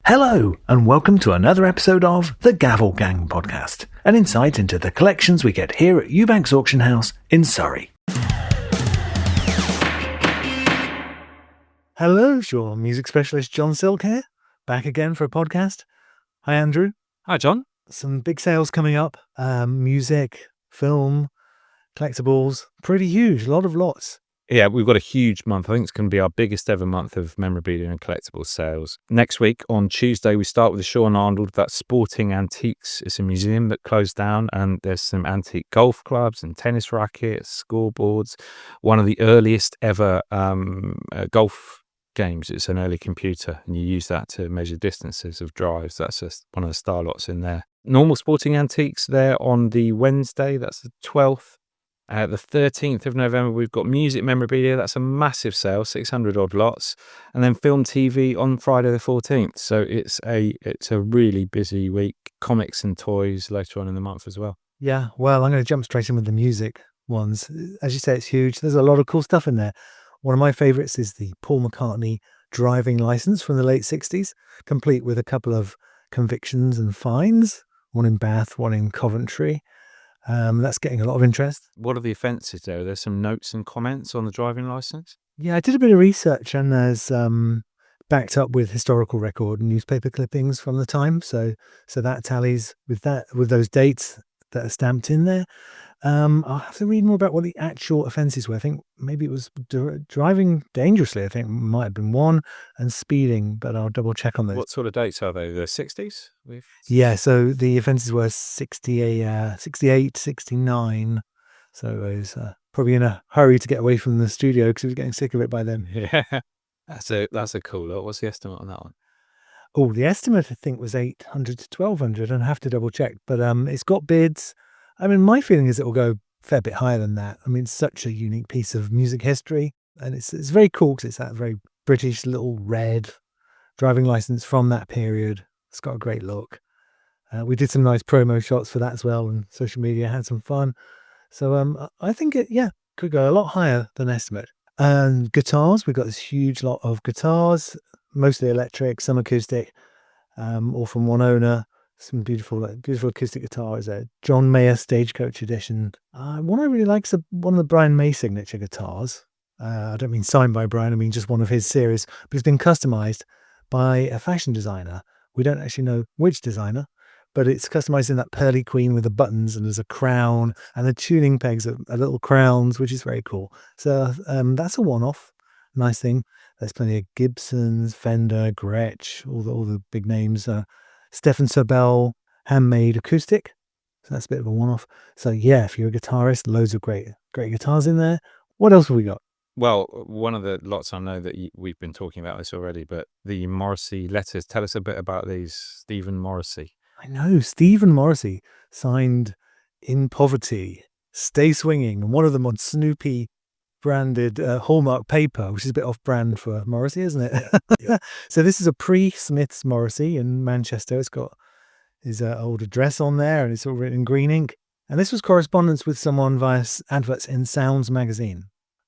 Hello, and welcome to another episode of the Gavel Gang Podcast, an insight into the collections we get here at Eubanks Auction House in Surrey. Hello, your music specialist John Silk here, back again for a podcast. Hi, Andrew. Hi, John. Some big sales coming up. Music, film, collectibles, pretty huge, a lot of lots. Yeah, we've got a huge month. I think it's going to be our biggest ever month of memorabilia and collectibles sales. Next week, on Tuesday, we start with the Sean Arnold, that's Sporting Antiques. It's a museum that closed down, and there's some antique golf clubs and tennis rackets, scoreboards. One of the earliest ever golf games. It's an early computer, and you use that to measure distances of drives. That's just one of the star lots in there. Normal Sporting Antiques there on the Wednesday, that's the 12th. The 13th of November, we've got music memorabilia. That's a massive sale, 600 odd lots. And then film TV on Friday the 14th. So it's a really busy week. Comics and toys later on in the month as well. Yeah, well, I'm going to jump straight in with the music ones. As you say, it's huge. There's a lot of cool stuff in there. One of my favourites is the Paul McCartney driving licence from the late 60s, complete with a couple of convictions and fines, one in Bath, one in Coventry. That's getting a lot of interest. What are the offences there? Are there some notes and comments on the driving licence? Yeah, I did a bit of research, and there's backed up with historical record and newspaper clippings from the time. So that tallies with those dates that are stamped in there. I'll have to read more about what the actual offences were. I think maybe it was driving dangerously. I think might have been one, and speeding, but I'll double check on those. What sort of dates are they? The 60s? Yeah, so the offences were 68, 69. So I was probably in a hurry to get away from the studio because he was getting sick of it by then. Yeah, that's a cool lot. What's the estimate on that one? Oh, the estimate I think was 800 to 1200, and I have to double check. But it's got bids. I mean, my feeling is it will go a fair bit higher than that. I mean, it's such a unique piece of music history, and it's very cool because it's that very British little red driving license from that period. It's got a great look. We did some nice promo shots for that as well, and social media had some fun. So I think it could go a lot higher than estimate. And guitars, we've got this huge lot of guitars, mostly electric, some acoustic, all from one owner. Some beautiful acoustic guitars. John Mayer Stagecoach Edition. One I really like is one of the Brian May signature guitars. I don't mean signed by Brian, I mean just one of his series, but it's been customized by a fashion designer. We don't actually know which designer, but it's customized in that pearly queen with the buttons, and there's a crown, and the tuning pegs are little crowns, which is very cool. So that's a one-off. Nice thing. There's plenty of Gibsons, Fender, Gretsch, all the big names. Stephen Sobel handmade acoustic, so that's a bit of a one-off. So yeah, if you're a guitarist, loads of great guitars in there. What else have we got? Well, one of the lots, I know that we've been talking about this already, but the Morrissey letters. Tell us a bit about these. Stephen Morrissey. I know, Stephen Morrissey, signed "In Poverty," "Stay Swinging," and one of them on Snoopy branded Hallmark paper, which is a bit off-brand for Morrissey, isn't it? Yeah. So this is a pre-Smith's Morrissey in Manchester. It's got his old address on there, and it's all written in green ink. And this was correspondence with someone via adverts in Sounds magazine.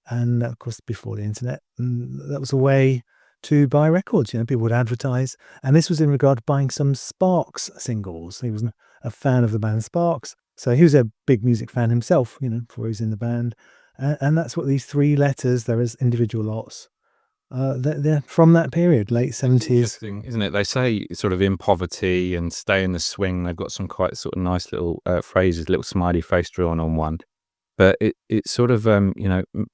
And of course, before the internet, that was a way to buy records. People would advertise. And this was in regard to buying some Sparks singles. He was a fan of the band Sparks. So he was a big music fan himself, before he was in the band. And that's what these three letters, there is individual lots. They're from that period, late 70s. Interesting, isn't it? They say sort of in poverty and stay in the swing. They've got some quite sort of nice little phrases, little smiley face drawn on one. But it's sort of,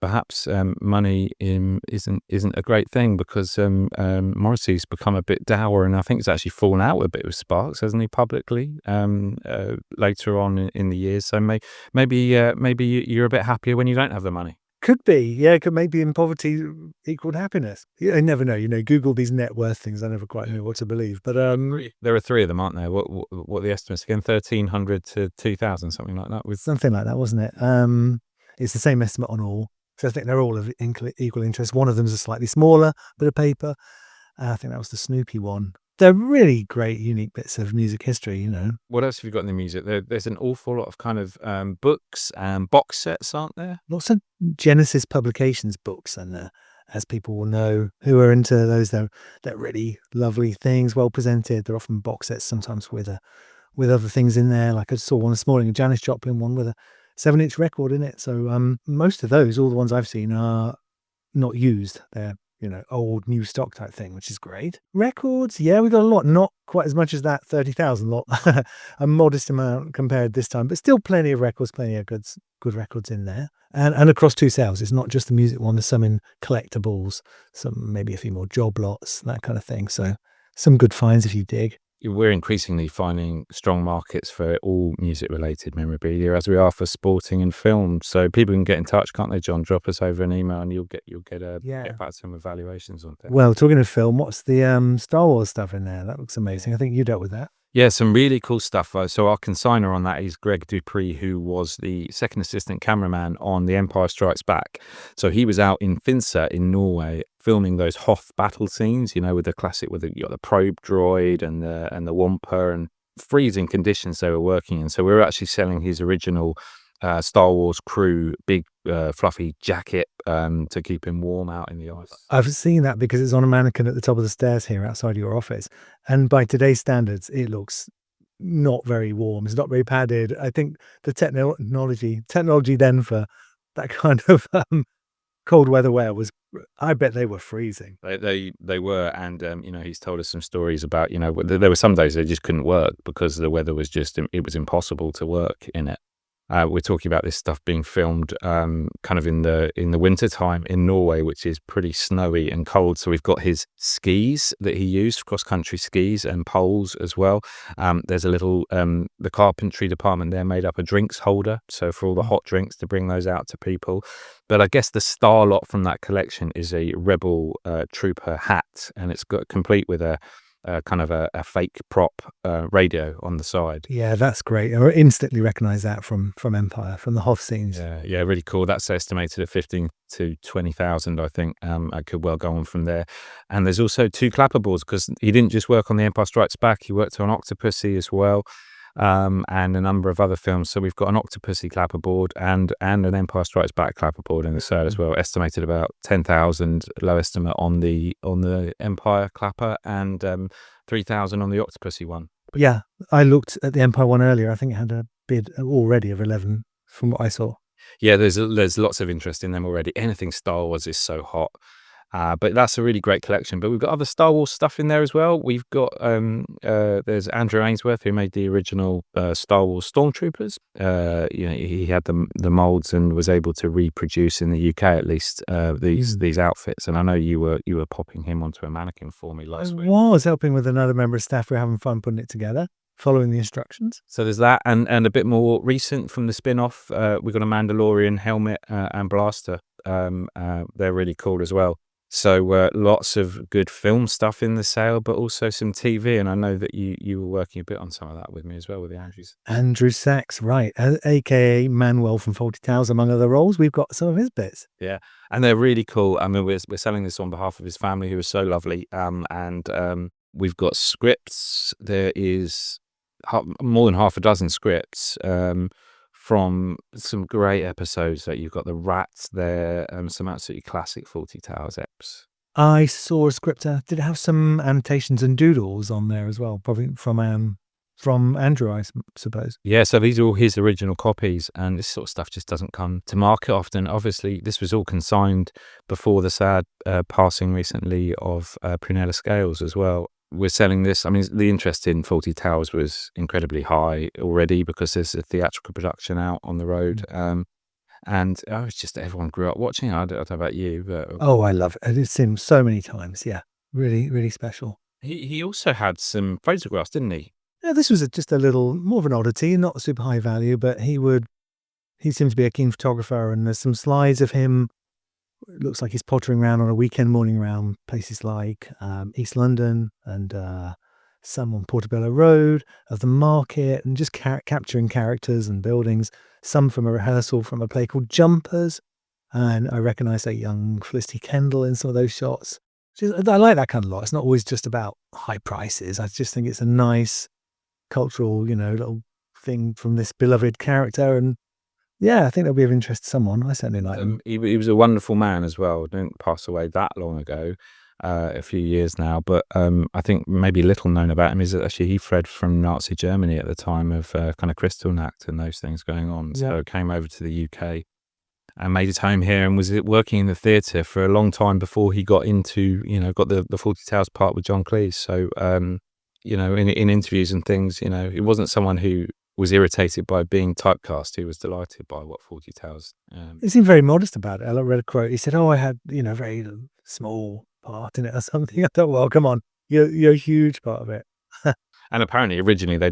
perhaps money isn't a great thing, because Morrissey's become a bit dour, and I think it's actually fallen out a bit with Sparks, hasn't he, publicly, later on in the years. So maybe you're a bit happier when you don't have the money. Could be, yeah. Could maybe in poverty equaled happiness. I never know. Google these net worth things. I never quite know what to believe. But there are three of them, aren't there? What are the estimates again? 1,300 to 2,000, something like that. Something like that, wasn't it? It's the same estimate on all. So I think they're all of equal interest. One of them is a slightly smaller bit of paper. I think that was the Snoopy one. They're really great, unique bits of music history, What else have you got in the music? There's an awful lot of kind of books and box sets, aren't there? Lots of Genesis Publications books, and as people will know who are into those. They're really lovely things, well presented. They're often box sets, sometimes with other things in there. Like I saw one this morning, a Janis Joplin one with a 7-inch record in it. So most of those, all the ones I've seen, are not used. They're, old new stock type thing, which is great. Records, yeah, we got a lot, not quite as much as that 30,000 lot, a modest amount compared this time, but still plenty of records, plenty of good records in there. And across two sales, it's not just the music one. There's some in collectables, some maybe a few more job lots, that kind of thing. So some good finds if you dig. We're increasingly finding strong markets for all music-related memorabilia, as we are for sporting and film. So people can get in touch, can't they, John? Drop us over an email, and you'll get back some evaluations on that. Well, talking of film, what's the Star Wars stuff in there? That looks amazing. I think you dealt with that. Yeah, some really cool stuff. So our consigner on that is Greg Dupree, who was the second assistant cameraman on The Empire Strikes Back. So he was out in Finse in Norway filming those Hoth battle scenes, with the classic, with the probe droid and the Wampa, and freezing conditions they were working in. So we were actually selling his original Star Wars crew big fluffy jacket to keep him warm out in the ice. I've seen that because it's on a mannequin at the top of the stairs here outside your office, and by today's standards it looks not very warm. It's not very padded. I think the technology then for that kind of cold weather wear was, I bet they were freezing. They were, and he's told us some stories about, there were some days they just couldn't work because the weather was it was impossible to work in it. We're talking about this stuff being filmed kind of in the winter time in Norway, which is pretty snowy and cold. So we've got his skis that he used, cross-country skis, and poles as well. There's a little, the carpentry department there made up a drinks holder, so for all the hot drinks, to bring those out to people. But I guess the star lot from that collection is a Rebel trooper hat, and it's got complete with a kind of a fake prop radio on the side. Yeah, that's great. I instantly recognize that from Empire, from the Hoth scenes. Yeah, really cool. That's estimated at 15 to 20,000, I think. I could well go on from there. And there's also 2 clapperboards, because he didn't just work on The Empire Strikes Back, he worked on Octopussy as well, and a number of other films. So we've got an Octopussy clapperboard and an Empire Strikes Back clapperboard in the sale as well. Estimated about 10,000, low estimate on the Empire clapper, and 3,000 on the Octopussy one. Yeah, I looked at the Empire one earlier. I think it had a bid already of 11 from what I saw. Yeah, there's lots of interest in them already. Anything Star Wars is so hot. But that's a really great collection. But we've got other Star Wars stuff in there as well. We've got there's Andrew Ainsworth, who made the original Star Wars Stormtroopers. He had the molds and was able to reproduce in the UK at least these outfits. And I know you were popping him onto a mannequin for me last week. I was helping with another member of staff. We're having fun putting it together, following the instructions. So there's that, and a bit more recent from the spin-off. We've got a Mandalorian helmet and blaster. They're really cool as well. So lots of good film stuff in the sale, but also some TV. And I know that you were working a bit on some of that with me as well, with the Andrews. Andrew Sachs, right, a.k.a. Manuel from Fawlty Towers, among other roles. We've got some of his bits. Yeah, and they're really cool. I mean, we're selling this on behalf of his family, who is so lovely. And we've got scripts. There is more than half a dozen scripts. From some great episodes that you've got the Rats there, some absolutely classic Fawlty Towers eps. I saw a scripter. Did it have some annotations and doodles on there as well? Probably from Andrew, I suppose. Yeah, so these are all his original copies, and this sort of stuff just doesn't come to market often. Obviously, this was all consigned before the sad passing recently of Prunella Scales as well. We're selling this. I mean, the interest in Fawlty Towers was incredibly high already, because there's a theatrical production out on the road. And it's just everyone grew up watching it. I don't know about you, but Oh, I love it. It's seen so many times. Yeah, really, really special. he also had some photographs, didn't he? Yeah, this was just a little more of an oddity, not super high value, but he seemed to be a keen photographer, and there's some slides of him. It looks like he's pottering around on a weekend morning around places like East London and some on Portobello Road, of the market, and just capturing characters and buildings. Some from a rehearsal from a play called Jumpers, and I recognise a young Felicity Kendall in some of those shots. I like that kind of lot. It's not always just about high prices. I just think it's a nice cultural, little thing from this beloved character, and Yeah, I think that'll be of interest to someone. I certainly like them. He was a wonderful man as well. Didn't pass away that long ago, a few years now. But I think maybe little known about him is that actually he fled from Nazi Germany at the time of kind of Kristallnacht and those things going on. Yeah. So came over to the UK and made his home here and was working in the theatre for a long time before he got into, got the Fawlty Towers part with John Cleese. So, in interviews and things, he wasn't someone who was irritated by being typecast. He was delighted by what Fawlty Towers. He seemed very modest about it. I read a quote. He said, "Oh, I had a very small part in it or something." I thought, "Well, come on, you're a huge part of it." And apparently, originally they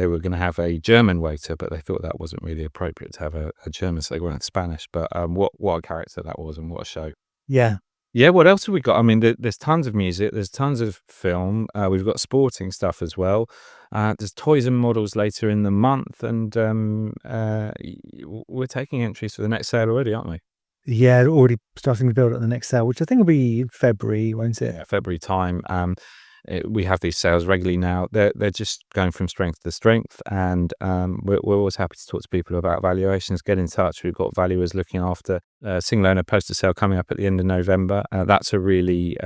were going to have a German waiter, but they thought that wasn't really appropriate to have a German, so they went Spanish. But what a character that was, and what a show! Yeah. Yeah, what else have we got? I mean, there's tons of music, there's tons of film. We've got sporting stuff as well. There's toys and models later in the month, and we're taking entries for the next sale already, aren't we? Yeah, already starting to build up the next sale, which I think will be February, won't it? Yeah, February time. We have these sales regularly now. They're just going from strength to strength, and we're always happy to talk to people about valuations. Get in touch. We've got valuers looking after a single owner poster sale coming up at the end of November. That's a really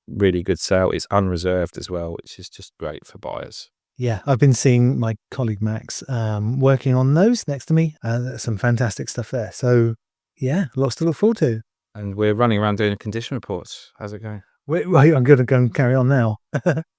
really good sale. It's unreserved as well, which is just great for buyers. Yeah, I've been seeing my colleague Max working on those next to me. There's some fantastic stuff there. So yeah, lots to look forward to. And we're running around doing condition reports. How's it going? Wait, I'm going to go and carry on now.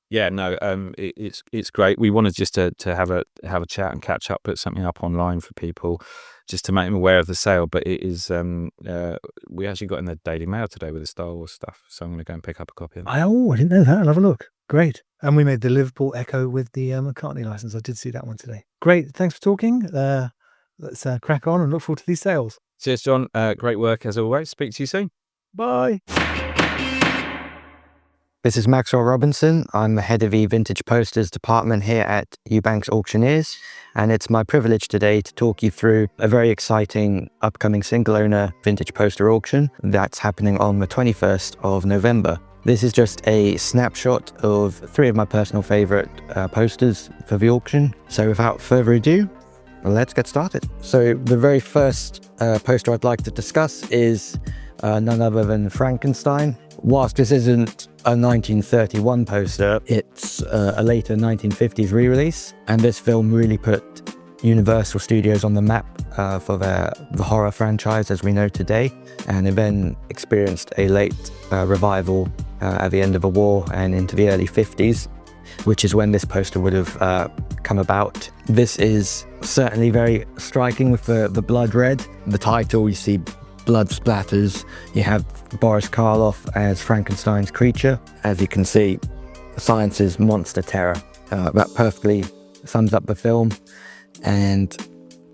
Yeah, no, it's great. We wanted just to have a chat and catch up, put something up online for people, just to make them aware of the sale. But it is we actually got in the Daily Mail today with the Star Wars stuff, so I'm going to go and pick up a copy of that. I didn't know that. I'll have a look. Great. And we made the Liverpool Echo with the McCartney license. I did see that one today. Great. Thanks for talking. Let's crack on and look forward to these sales. Cheers, John. Great work as always. Speak to you soon. Bye. This is Maxwell Robinson. I'm the head of the Vintage Posters department here at Eubanks Auctioneers, and it's my privilege today to talk you through a very exciting upcoming single owner vintage poster auction that's happening on the 21st of November. This is just a snapshot of 3 of my personal favorite posters for the auction. So without further ado, let's get started. So the very first poster I'd like to discuss is none other than Frankenstein. Whilst this isn't a 1931 poster, it's a later 1950s re-release, and this film really put Universal Studios on the map for the horror franchise as we know today, and it then experienced a late revival at the end of the war and into the early 50s, which is when this poster would have come about. This is certainly very striking with the blood red. The title, you see blood splatters. You have Boris Karloff as Frankenstein's creature. As you can see, science's monster terror. That perfectly sums up the film, and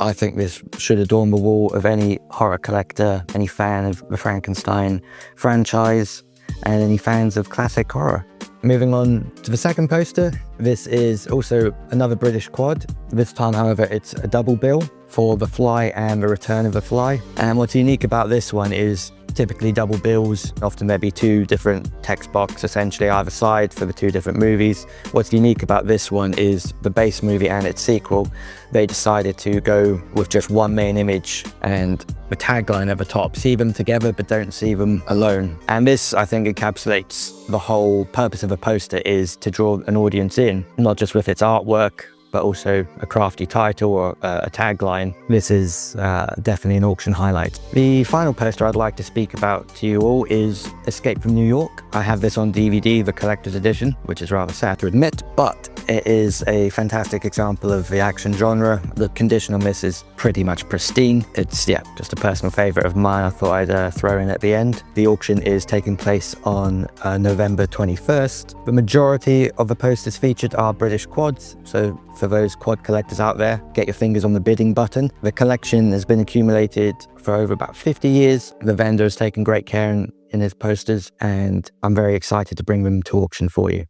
I think this should adorn the wall of any horror collector, any fan of the Frankenstein franchise, and any fans of classic horror. Moving on to the second poster, this is also another British quad. This time, however, it's a double bill for The Fly and The Return of the Fly. And what's unique about this one is typically double bills, often there'd be 2 different text boxes essentially either side for the 2 different movies. What's unique about this one is the base movie and its sequel, they decided to go with just one main image and the tagline at the top, see them together but don't see them alone. And this, I think, encapsulates the whole purpose of a poster, is to draw an audience in, not just with its artwork, but also a crafty title or a tagline. This is definitely an auction highlight. The final poster I'd like to speak about to you all is Escape from New York. I have this on DVD, the collector's edition, which is rather sad to admit, but it is a fantastic example of the action genre. The condition on this is pretty much pristine. It's, just a personal favorite of mine I thought I'd throw in at the end. The auction is taking place on November 21st. The majority of the posters featured are British quads, so for those quad collectors out there, get your fingers on the bidding button. The collection has been accumulated for over about 50 years. The vendor has taken great care in his posters, and I'm very excited to bring them to auction for you.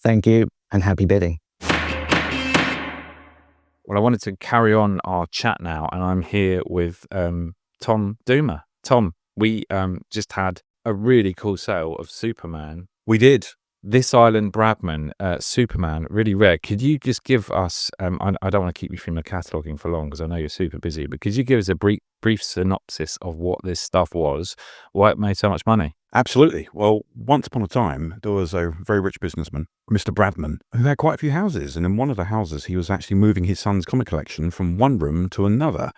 Thank you, and happy bidding. Well, I wanted to carry on our chat now, and I'm here with Tom Doomer. Tom, we just had a really cool sale of Superman. We did. This Island Bradman, Superman, really rare. Could you just give us, I don't want to keep you from the cataloguing for long because I know you're super busy, but could you give us a brief synopsis of what this stuff was, why it made so much money? Absolutely. Well, once upon a time, there was a very rich businessman, Mr. Bradman, who had quite a few houses. And in one of the houses, he was actually moving his son's comic collection from one room to another.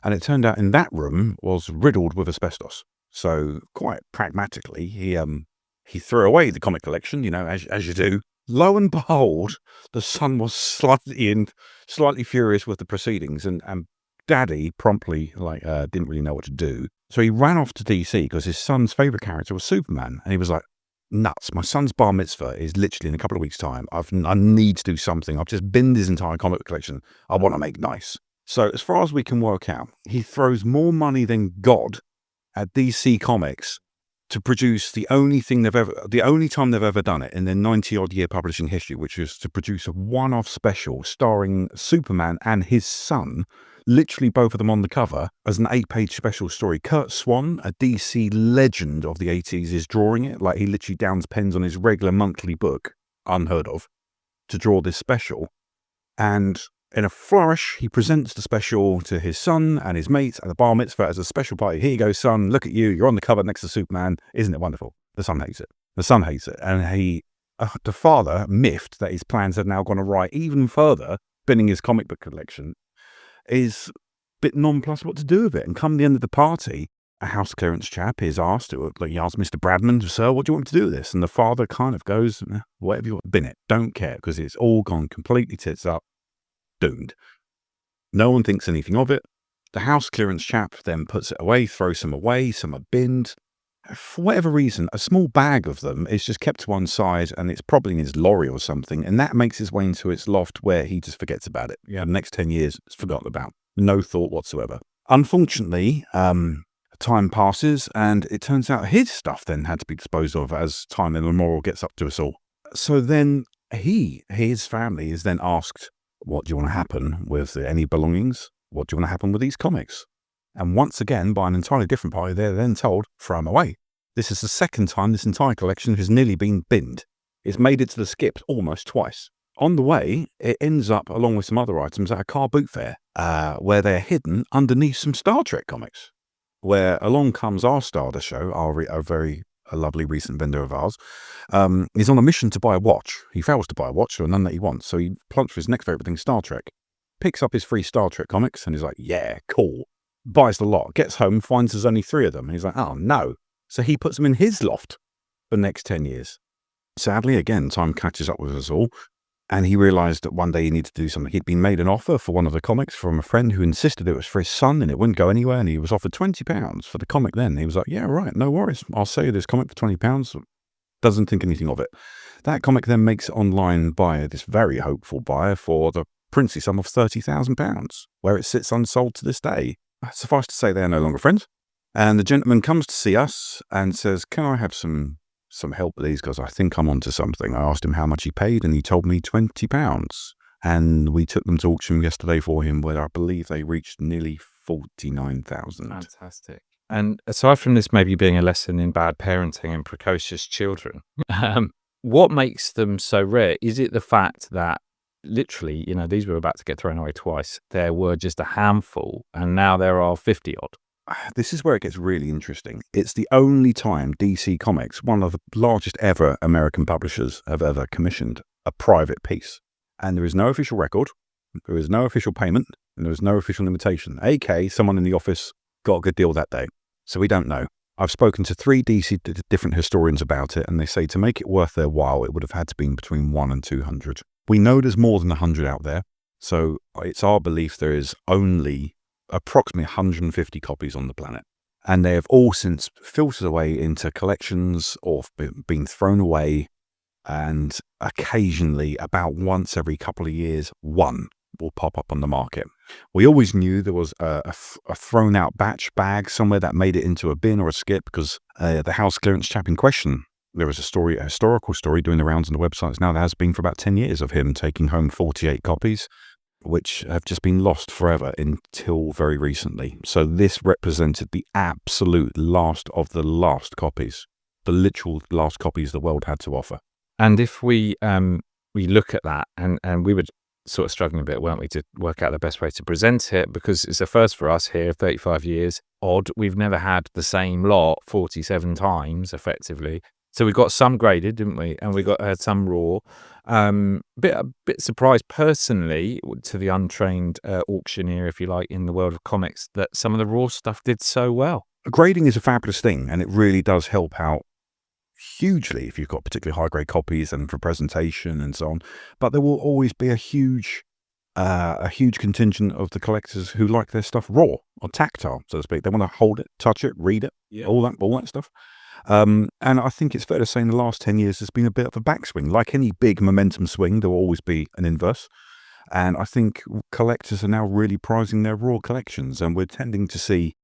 And it turned out in that room was riddled with asbestos. So quite pragmatically, he threw away the comic collection, as you do. Lo and behold, the son was slightly furious with the proceedings, and Daddy promptly didn't really know what to do. So he ran off to DC because his son's favorite character was Superman, and he was like, "Nuts! My son's bar mitzvah is literally in a couple of weeks' time. I need to do something. I've just binned his entire comic collection. I want to make nice." So as far as we can work out, he throws more money than God at DC Comics to produce the only time they've ever done it in their 90-odd year publishing history, which is to produce a one-off special starring Superman and his son, literally both of them on the cover, as an 8-page special story. Kurt Swan, a DC legend of the 80s, is drawing it. Like, he literally downs pens on his regular monthly book, unheard of, to draw this special. And in a flourish, he presents the special to his son and his mates at the bar mitzvah as a special party. "Here you go, son. Look at you. You're on the cover next to Superman. Isn't it wonderful?" The son hates it. And the father, miffed that his plans had now gone awry even further, binning his comic book collection, is a bit nonplussed what to do with it. And come the end of the party, a house clearance chap is asked, he asked Mr. Bradman, "Sir, what do you want me to do with this?" And the father kind of goes, "Whatever you want, bin it. Don't care, because it's all gone completely tits up. Doomed." No one thinks anything of it. The house clearance chap then puts it away, throws some away, some are binned. For whatever reason, a small bag of them is just kept to one side, and it's probably in his lorry or something, and that makes its way into its loft where he just forgets about it. The next 10 years, it's forgotten about. No thought whatsoever. Unfortunately, time passes, and it turns out his stuff then had to be disposed of as time immemorial gets up to us all. So then his family is then asked, "What do you want to happen with any belongings? What do you want to happen with these comics?" And once again, by an entirely different party, they're then told, "Throw them away." This is the second time this entire collection has nearly been binned. It's made it to the skip almost twice. On the way, it ends up, along with some other items, at a car boot fair, where they're hidden underneath some Star Trek comics, where along comes our star to show, a lovely recent vendor of ours. He's on a mission to buy a watch. He fails to buy a watch, or none that he wants, so he plunks for his next favourite thing, Star Trek. Picks up his free Star Trek comics, and he's like, "Yeah, cool." Buys the lot, gets home, finds there's only 3 of them, and he's like, "Oh no." So he puts them in his loft for the next 10 years. Sadly, again, time catches up with us all, and he realised that one day he needed to do something. He'd been made an offer for one of the comics from a friend who insisted it was for his son, and it wouldn't go anywhere, and he was offered £20 for the comic then. He was like, "Yeah, right, no worries. I'll sell you this comic for £20. Doesn't think anything of it. That comic then makes it online by this very hopeful buyer for the princely sum of £30,000, where it sits unsold to this day. Suffice to say, they are no longer friends. And the gentleman comes to see us and says, "Can I have some help with these? Because I think I'm onto something." I asked him how much he paid, and he told me £20. And we took them to auction yesterday for him, where I believe they reached nearly 49,000. Fantastic. And aside from this maybe being a lesson in bad parenting and precocious children, what makes them so rare? Is it the fact that literally, these were about to get thrown away twice. There were just a handful, and now there are 50 odd. This is where it gets really interesting. It's the only time DC Comics, one of the largest ever American publishers, have ever commissioned a private piece. And there is no official record, there is no official payment, and there is no official limitation. AK, someone in the office got a good deal that day. So we don't know. I've spoken to 3 DC different historians about it, and they say to make it worth their while, it would have had to be between 1 and 200. We know there's more than 100 out there, so it's our belief there is only approximately 150 copies on the planet. And they have all since filtered away into collections or been thrown away, and occasionally, about once every couple of years, one will pop up on the market. We always knew there was a thrown out batch bag somewhere that made it into a bin or a skip, because the house clearance chap in question, there was a historical story doing the rounds on the websites now that has been for about 10 years of him taking home 48 copies, which have just been lost forever until very recently. So this represented the absolute last of the last copies, the literal last copies the world had to offer. And if we look at that, and we were sort of struggling a bit, weren't we, to work out the best way to present it, because it's a first for us here, 35 years odd. We've never had the same lot 47 times effectively. So we got some graded, didn't we? And we had some raw. A bit surprised personally, to the untrained auctioneer, if you like, in the world of comics, that some of the raw stuff did so well. Grading is a fabulous thing, and it really does help out hugely if you've got particularly high grade copies and for presentation and so on. But there will always be a huge contingent of the collectors who like their stuff raw or tactile, so to speak. They want to hold it, touch it, read it, all that stuff. And I think it's fair to say in the last 10 years there's been a bit of a backswing. Like any big momentum swing, there will always be an inverse. And I think collectors are now really prizing their raw collections, and we're tending to see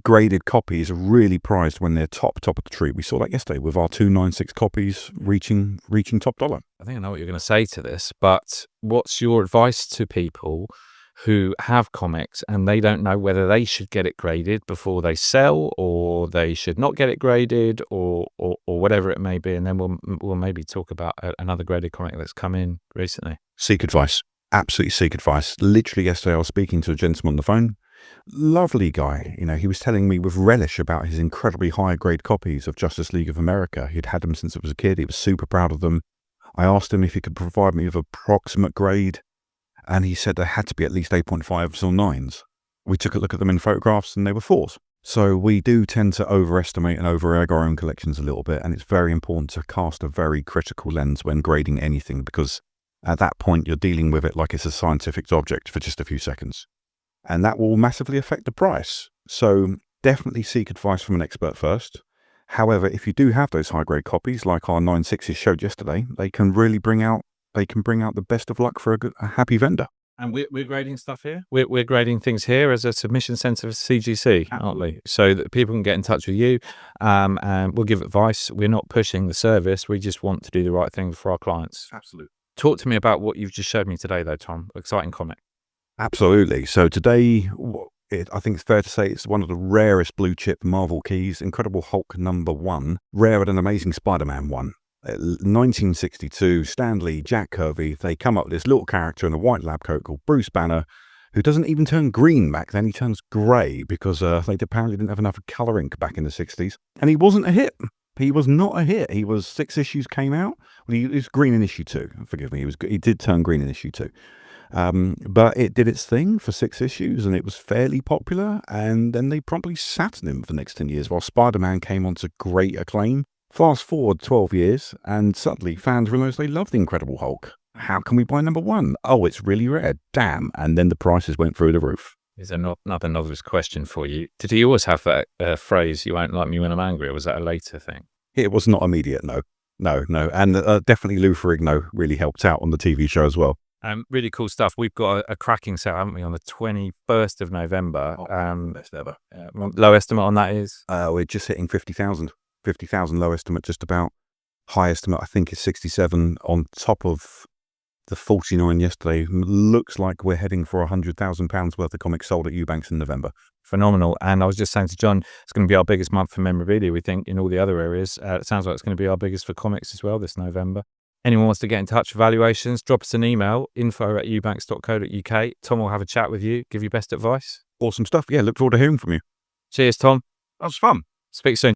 graded copies are really prized when they're top of the tree. We saw that yesterday with our 296 copies reaching top dollar. I think I know what you're going to say to this, but what's your advice to people who have comics and they don't know whether they should get it graded before they sell, or they should not get it graded, or whatever it may be? And then we'll maybe talk about another graded comic that's come in recently. Seek advice. Absolutely seek advice. Literally yesterday I was speaking to a gentleman on the phone. Lovely guy. He was telling me with relish about his incredibly high grade copies of Justice League of America. He'd had them since he was a kid. He was super proud of them. I asked him if he could provide me with approximate grade, and he said there had to be at least 8.5s or 9s. We took a look at them in photographs and they were 4s. So we do tend to overestimate and over-egg our own collections a little bit, and it's very important to cast a very critical lens when grading anything, because at that point you're dealing with it like it's a scientific object for just a few seconds. And that will massively affect the price. So definitely seek advice from an expert first. However, if you do have those high-grade copies, like our 9.6s showed yesterday, they can really bring out the best of luck for a happy vendor. And we're grading stuff here. We're grading things here as a submission centre for CGC, aren't we? So that people can get in touch with you, and we'll give advice. We're not pushing the service. We just want to do the right thing for our clients. Absolutely. Talk to me about what you've just showed me today, though, Tom. Exciting comic. Absolutely. So today, I think it's fair to say it's one of the rarest blue chip Marvel keys. Incredible Hulk #1, rarer than Amazing Spider-Man 1. 1962, Stan Lee, Jack Kirby, they come up with this little character in a white lab coat called Bruce Banner, who doesn't even turn green back then. He turns grey because they apparently didn't have enough color ink back in the 60s. And he wasn't a hit. He was not a hit. He was 6 issues came out. Well, he was green in issue 2. Forgive me. He did turn green in issue 2. But it did its thing for 6 issues, and it was fairly popular. And then they promptly sat on him for the next 10 years while Spider-Man came on to great acclaim. Fast forward 12 years, and suddenly fans realised they loved the Incredible Hulk. How can we buy #1? Oh, it's really rare. Damn. And then the prices went through the roof. Is there another novice question for you? Did he always have that phrase, "You won't like me when I'm angry," or was that a later thing? It was not immediate, no. And definitely Lou Ferrigno really helped out on the TV show as well. Really cool stuff. We've got a cracking sale, haven't we, on the 21st of November. Best ever. Low estimate on that is? We're just hitting 50,000. 50,000 low estimate, just about. High estimate, I think, is 67 on top of the 49 yesterday. Looks like we're heading for £100,000 worth of comics sold at Eubanks in November. Phenomenal. And I was just saying to John, it's going to be our biggest month for memorabilia, we think, in all the other areas. It sounds like it's going to be our biggest for comics as well this November. Anyone wants to get in touch with valuations, drop us an email, info@eubanks.co.uk. Tom will have a chat with you, give you best advice. Awesome stuff. Yeah, look forward to hearing from you. Cheers, Tom. That was fun. Speak soon.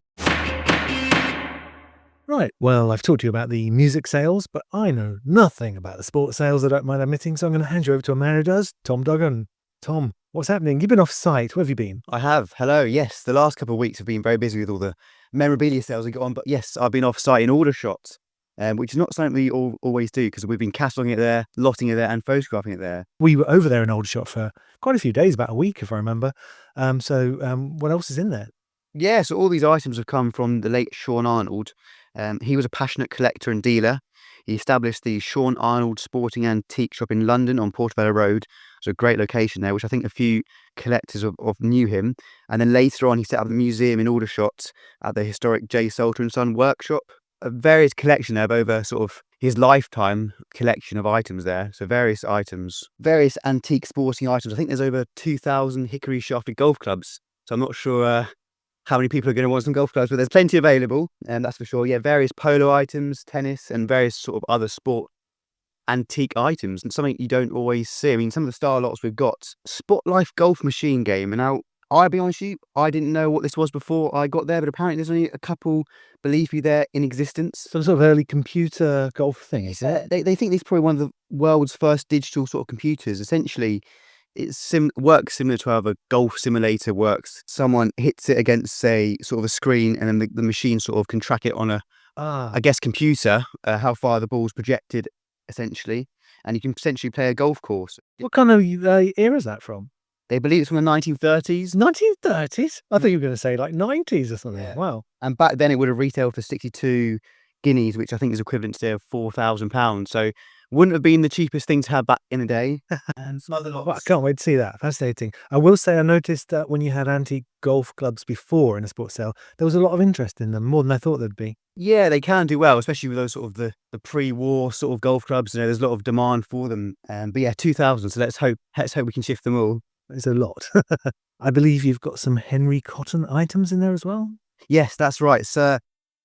Right, well, I've talked to you about the music sales, but I know nothing about the sports sales, I don't mind admitting, so I'm going to hand you over to a man who does, Tom Duggan. Tom, what's happening? You've been off site. Where have you been? I have. Hello. Yes, the last couple of weeks have been very busy with all the memorabilia sales we got on, but yes, I've been off site in Aldershot, which is not something we always do, because we've been cataloguing it there, lotting it there, and photographing it there. We were over there in Aldershot for quite a few days, about a week, if I remember. What else is in there? Yeah, so all these items have come from the late Sean Arnold. He was a passionate collector and dealer. He established the Sean Arnold Sporting Antique Shop in London on Portobello Road. It's a great location there, which I think a few collectors of knew him. And then later on, he set up a museum in Aldershot at the historic J. Salter & Son workshop. A various collection there of over sort of his lifetime collection of items there. So various items, various antique sporting items. I think there's over 2,000 hickory shafted golf clubs. So I'm not sure how many people are going to want some golf clubs, but there's plenty available, and that's for sure. Yeah, various polo items, tennis, and various sort of other sport antique items, and something you don't always see. I mean, some of the star lots we've got, Spot Life golf machine game, and now I'll be honest with you, I didn't know what this was before I got there, but apparently there's only a couple, believe me, there in existence. Some sort of early computer golf thing, is it? They think this is probably one of the world's first digital sort of computers. Essentially, it works similar to how the golf simulator works. Someone hits it against, say, sort of a screen, and then the machine sort of can track it on I guess, computer, how far the ball's projected, essentially, and you can potentially play a golf course. What kind of era is that from? They believe it's from the 1930s. 1930s? I thought you were going to say like 90s or something. Yeah. Wow. And back then it would have retailed for 62 guineas, which I think is equivalent to £4,000. So wouldn't have been the cheapest thing to have back in the day. And some other lots. Well, I can't wait to see that. Fascinating. I will say I noticed that when you had antique golf clubs before in a sports sale, there was a lot of interest in them, more than I thought there'd be. Yeah, they can do well, especially with those sort of the pre-war sort of golf clubs. You know, there's a lot of demand for them. But yeah, 2,000. So let's hope we can shift them all. It's a lot. I believe you've got some Henry Cotton items in there as well. Yes, that's right, Sir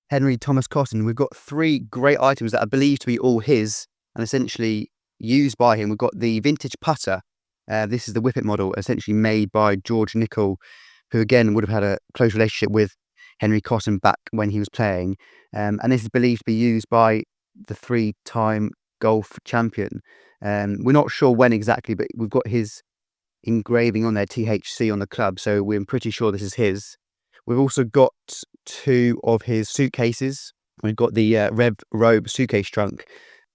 Henry Thomas Cotton. We've got 3 great items that are believed to be all his and essentially used by him. We've got the vintage putter. This is the Whippet model, essentially made by George Nicol, who again would have had a close relationship with Henry Cotton back when he was playing. And this is believed to be used by the 3-time golf champion. We're not sure when exactly, but we've got his engraving on there, THC, on the club, so we're pretty sure this is his. We've also got 2 of his suitcases. We've got the Rev Robe suitcase trunk,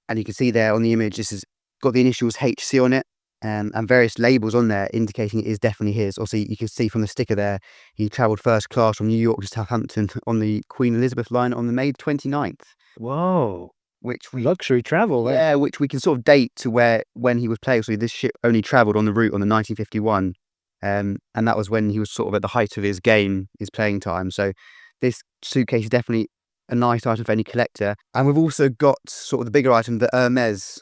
and you can see there on the image, this has got the initials HC on it, and various labels on there indicating it is definitely his. Also, you can see from the sticker there, he travelled first class from New York to Southampton on the Queen Elizabeth line on the May 29th. Whoa. Which we Luxury travel there. Yeah, which we can sort of date to when he was playing. So this ship only travelled on the route on the 1951, and that was when he was sort of at the height of his game, his playing time. So this suitcase is definitely a nice item for any collector. And we've also got sort of the bigger item, the Hermes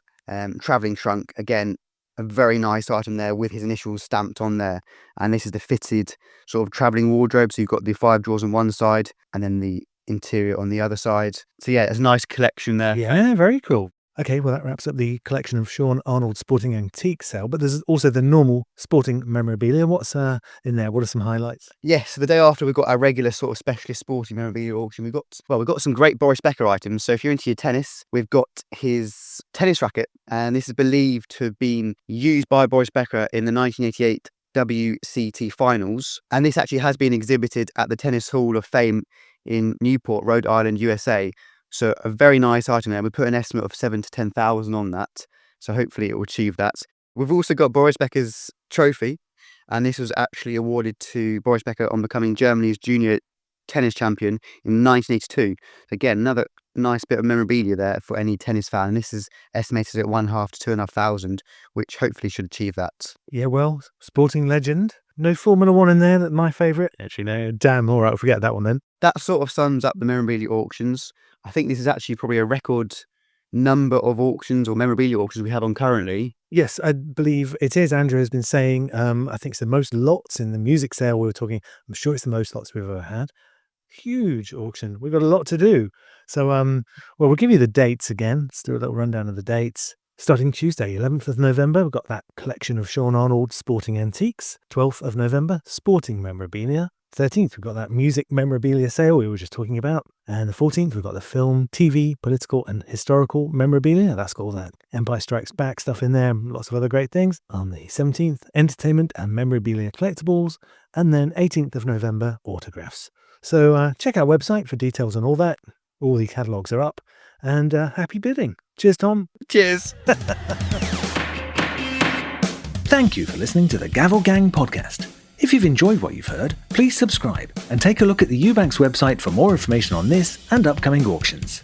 travelling trunk. Again, a very nice item there with his initials stamped on there. And this is the fitted sort of travelling wardrobe. So you've got the 5 drawers on one side and then the interior on the other side. So yeah, it's a nice collection there. Yeah, very cool. Okay, well, that wraps up the collection of Sean Arnold Sporting Antique sale, but there's also the normal sporting memorabilia. What's in there? What are some highlights? Yes, so the day after, we've got our regular sort of specialist sporting memorabilia auction. We've got some great Boris Becker items. So if you're into your tennis, we've got his tennis racket, and this is believed to have been used by Boris Becker in the 1988 WCT finals. And this actually has been exhibited at the Tennis Hall of Fame in Newport, Rhode Island, USA. So a very nice item there. We put an estimate of 7,000 to 10,000 on that. So hopefully it will achieve that. We've also got Boris Becker's trophy. And this was actually awarded to Boris Becker on becoming Germany's junior tennis champion in 1982. So again, another nice bit of memorabilia there for any tennis fan. And this is estimated at 1,500 to 2,500, which hopefully should achieve that. Yeah, well, sporting legend. No Formula 1 in there, that's my favourite. Actually, no. Damn, all right, I'll forget that one then. That sort of sums up the memorabilia auctions. I think this is actually probably a record number of auctions or memorabilia auctions we have on currently. Yes, I believe it is. Andrew has been saying, I think it's the most lots in the music sale we were talking. I'm sure it's the most lots we've ever had. Huge auction. We've got a lot to do. So, well, we'll give you the dates again. Let's do a little rundown of the dates. Starting Tuesday, 11th of November, we've got that collection of Sean Arnold Sporting Antiques. 12th of November, Sporting Memorabilia. 13th, we've got that music memorabilia sale we were just talking about. And the 14th, we've got the film, TV, political and historical memorabilia. That's got all that Empire Strikes Back stuff in there, lots of other great things. On the 17th, entertainment and memorabilia collectibles. And then 18th of November, autographs. So check our website for details on all that. All the catalogues are up. And happy bidding. Cheers, Tom. Cheers. Thank you for listening to the Gavel Gang Podcast. If you've enjoyed what you've heard, please subscribe and take a look at the Eubanks website for more information on this and upcoming auctions.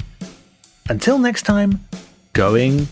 Until next time, going.